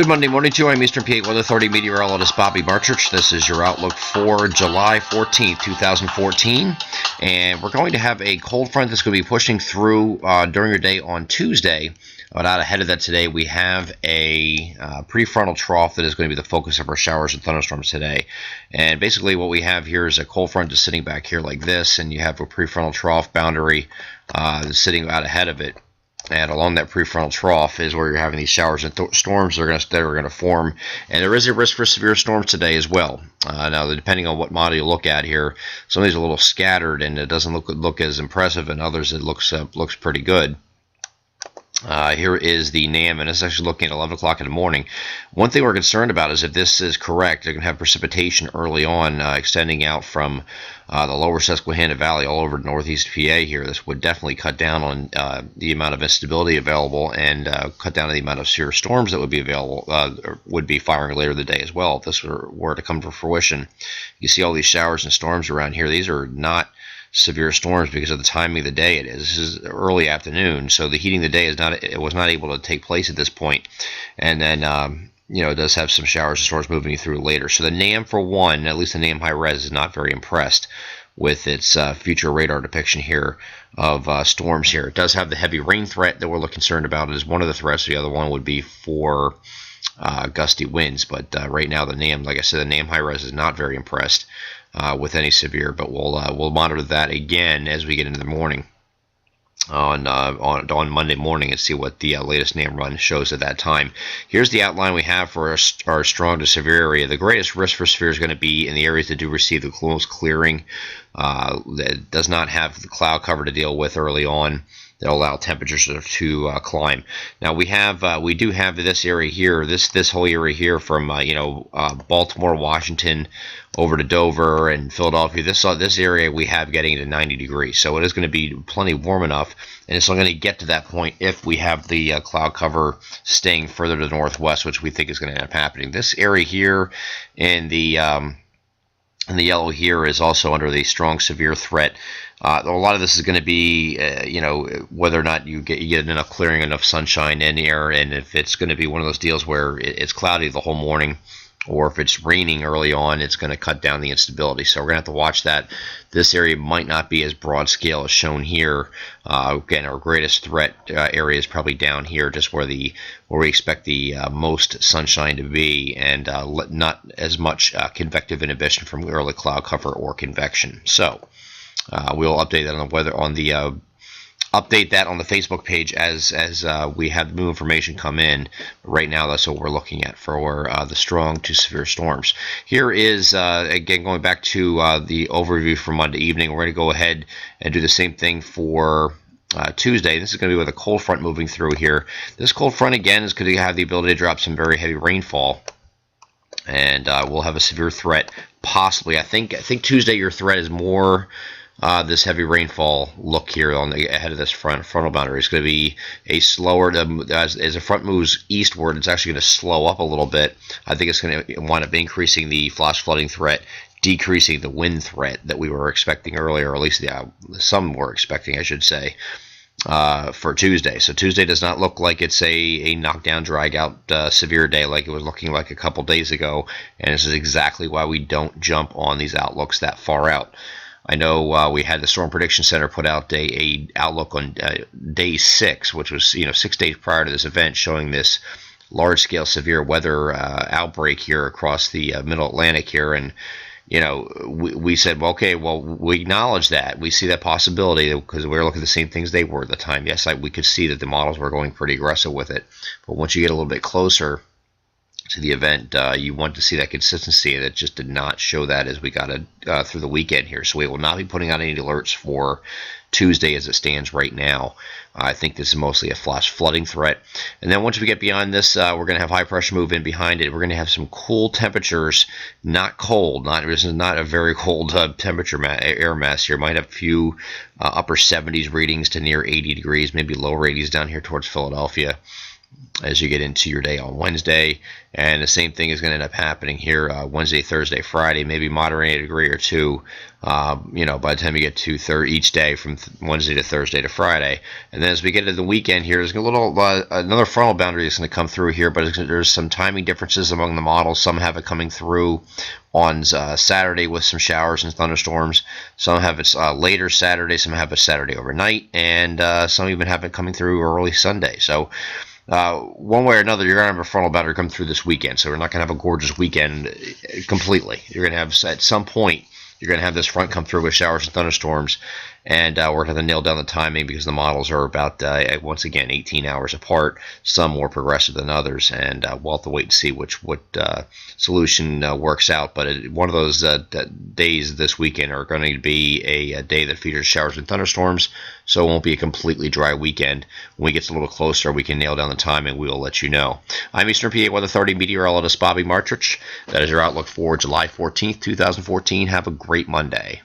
Good Monday morning to you. I'm Eastern PA Weather Authority meteorologist Bobby Bartrich. This is your outlook for July 14th, 2014. And we're going to have a cold front that's going to be pushing through during your day on Tuesday. But out ahead of that today, we have a prefrontal trough that is going to be the focus of our showers and thunderstorms today. And basically what we have here is a cold front just sitting back here like this, and you have a prefrontal trough boundary sitting out ahead of it. And along that prefrontal trough is where you're having these showers and storms that are going to form. And there is a risk for severe storms today as well. Now, depending on what model you look at here, some of these are a little scattered and it doesn't look as impressive, and others it looks pretty good. Here is the NAM, and it's actually looking at 11 o'clock in the morning. One thing we're concerned about is if this is correct, they're going to have precipitation early on, extending out from the lower Susquehanna Valley all over northeast PA here. This would definitely cut down on the amount of instability available, and cut down on the amount of severe storms that would be available, would be firing later in the day as well if this were to come to fruition. You see all these showers and storms around here. These are not severe storms because of the timing of the day it is. This is early afternoon, so the heating of the day was not able to take place at this point. And then it does have some showers and storms moving through later. So the NAM, for one, at least the NAM high res, is not very impressed with its future radar depiction here of storms here. It does have the heavy rain threat that we're concerned about as one of the threats. The other one would be for gusty winds, but right now the NAM, like I said, the NAM high res is not very impressed with any severe, but we'll monitor that again as we get into the morning on Monday morning and see what the latest NAM run shows at that time. Here's the outline we have for our strong to severe area. The greatest risk for severe is going to be in the areas that do receive the most clearing, that does not have the cloud cover to deal with early on, that allow temperatures to climb. Now we do have this area here, this whole area here from Baltimore, Washington, over to Dover and Philadelphia. This area we have getting to 90 degrees, so it is going to be plenty warm enough, and it's only going to get to that point if we have the cloud cover staying further to the northwest, which we think is going to end up happening. This area here in the yellow here is also under the strong severe threat. A lot of this is going to be, whether or not you get enough clearing, enough sunshine in the air, and if it's going to be one of those deals where it's cloudy the whole morning, or if it's raining early on, it's going to cut down the instability. So we're going to have to watch that. This area might not be as broad scale as shown here. Again, our greatest threat area is probably down here, just where we expect the most sunshine to be, and not as much convective inhibition from early cloud cover or convection. So we'll update that on the weather update that on the Facebook page as we have new information come in. Right now, that's what we're looking at for the strong to severe storms. Here is, again, going back to the overview for Monday evening. We're going to go ahead and do the same thing for Tuesday. This is going to be with a cold front moving through here. This cold front, again, is going to have the ability to drop some very heavy rainfall, and we'll have a severe threat possibly. I think Tuesday your threat is more this heavy rainfall look here on the ahead of this frontal boundary. Is going to be a slower, as the front moves eastward, it's actually going to slow up a little bit. I think it's going to wind up increasing the flash flooding threat, decreasing the wind threat that we were expecting earlier, or at least some were expecting, I should say, for Tuesday. So Tuesday does not look like it's a knockdown, drag out severe day like it was looking like a couple days ago, and this is exactly why we don't jump on these outlooks that far out. I know we had the Storm Prediction Center put out a outlook on day 6, which was 6 days prior to this event, showing this large-scale severe weather outbreak here across the Middle Atlantic here, and we said, well, okay, well, we acknowledge that, we see that possibility because we were looking at the same things they were at the time. Yes, we could see that the models were going pretty aggressive with it, but once you get a little bit closer to the event, you want to see that consistency, and it just did not show that as we got through the weekend here. So we will not be putting out any alerts for Tuesday as it stands right now. I think this is mostly a flash flooding threat. And then once we get beyond this, we're going to have high pressure move in behind it. We're going to have some cool temperatures, not cold. This is not a very cold temperature air mass here. Might have a few upper 70s readings to near 80 degrees, maybe lower 80s down here towards Philadelphia. as you get into your day on Wednesday. And the same thing is going to end up happening here Wednesday, Thursday, Friday, maybe moderating a degree or two, by the time you get to each day from Wednesday to Thursday to Friday. And then as we get into the weekend here, there's a little another frontal boundary that's going to come through here, but there's some timing differences among the models. Some have it coming through on Saturday with some showers and thunderstorms. Some have it later Saturday, some have it Saturday overnight, and some even have it coming through early Sunday. So one way or another, you're going to have a frontal boundary come through this weekend. So we're not going to have a gorgeous weekend completely. You're going to have, at some point, you're going to have this front come through with showers and thunderstorms, and we're going to have to nail down the timing because the models are about, once again, 18 hours apart, some more progressive than others, and we'll have to wait and see what solution works out. But one of those days this weekend are going to be a day that features showers and thunderstorms, so it won't be a completely dry weekend. When we get a little closer, we can nail down the timing. We'll let you know. I'm Eastern PA Weather Authority meteorologist Bobby Martrich. That is your outlook for July 14th, 2014. Have a great Monday.